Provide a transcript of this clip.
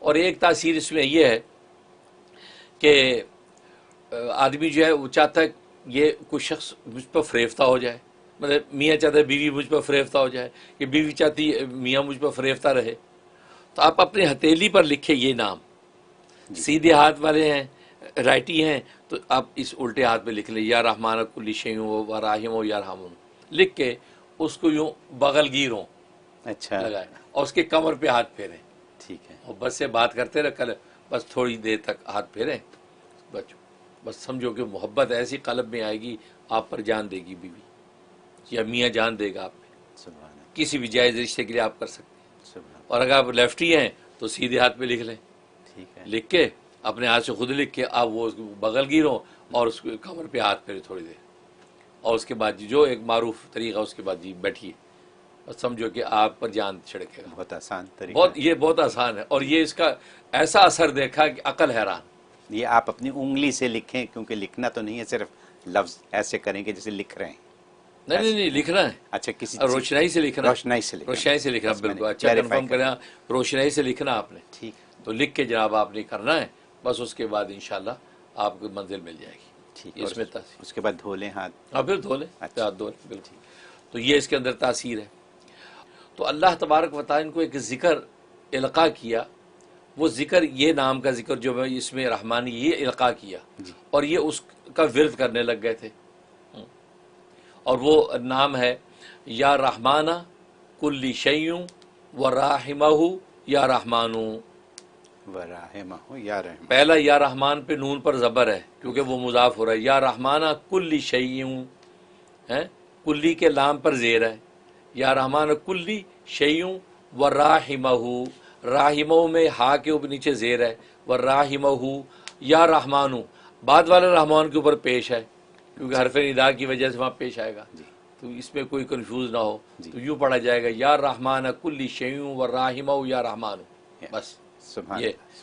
और एक तासीर इसमें यह है कि आदमी जो है वो चाहता है ये कोई शख्स मुझ पर फरेफ्ता हो जाए, मतलब मियाँ चाहता है बीवी मुझ पर फरेफ्ता हो जाए, कि बीवी चाहती है मियाँ मुझ पर फरेफ्ता रहे। तो आप अपनी हथेली पर लिखे ये नाम, सीधे हाथ वाले हैं, राइटी हैं, तो आप इस उल्टे हाथ पे लिख लें, या रहमान कुल्ली शैउन व राहिम या रहमान, लिख के उसको यूँ बगलगीर हों अच्छा लगाए और उसके कमर पे हाथ फेरें। ठीक है। और बस से बात करते रहे, कल बस थोड़ी देर तक हाथ फेरें, बस समझो कि मोहब्बत ऐसी कल्ब में आएगी, आप पर जान देगी बीवी या मियाँ जान देगा आप पे। सुभान अल्लाह, किसी भी जायज़ रिश्ते के लिए आप कर सकते हैं। सुभान, और अगर आप लेफ्टी हैं तो सीधे हाथ पे लिख लें, ठीक है। लिख के अपने हाथ से खुद लिख के आप वो उसको बगल गिरो और उसको कमर पे हाथ फेरे थोड़ी देर, और उसके बाद जी जो एक मारूफ तरीका, उसके बाद जी बैठिए, और समझो कि आप पर जान छिड़केगा। बहुत आसान तरीका बहुत, है। ये बहुत आसान है, और ये इसका ऐसा असर देखा कि अकल हैरान। ये आप अपनी उंगली से लिखें, क्योंकि लिखना तो नहीं है, सिर्फ लफ्ज ऐसे करेंगे जैसे लिख रहे हैं। नहीं नहीं नहीं, लिखना है, अच्छा, किसी रोशनाई से लिखना, रोशनाई से लिखना, रोशनाई से लिखना, बस मैंने बिल्कुल अच्छा clarify कंफर्म कर करें, रोशनाई से लिखना आपने। ठीक, तो लिख के जनाब आपने करना है, बस उसके बाद इंशाल्लाह आपको मंजिल मिल जाएगी। ठीक। इसमें और उसके बाद धो लें हाथ। हाँ फिर धो लें, अच्छा, हाथ धो लें, बिल्कुल। तो ये इसके अंदर तासीर है। तो अल्लाह तबारक व तआला इनको एक ज़िक्र इल्क़ा किया, वो ज़िक्र, ये नाम का ज़िक्र जो मैं इसमें रहमानी ये इल्क़ा किया, और ये उसका विर्द करने लग गए थे। और वो नाम है या रहमाना कुल्ली शैउन व राहिमहु या रहमानु। वराहिमहु या रहमान, पहला या रहमान पे नून पर ज़बर है क्योंकि वो मुज़ाफ हो रहा है, या रहमाना कुल्ली शैउन है, कुल्ली के लाम पर ज़ेर है, या रहमान कुल्ली शैउन व राहिमहु, राहिमहु में हा के ऊपर नीचे ज़ेर है, व राहिमहु या रहमानु बाद वाले रहमान के ऊपर पेश है क्योंकि हरफ निदा की वजह से वहाँ पेश आएगा। तो इसमें कोई कंफ्यूज ना हो, तो यूँ पढ़ा जाएगा या रहमान कुल्ली शैउन व राहिमहु या रहमानु, बस सुभान ये। अल्लाह।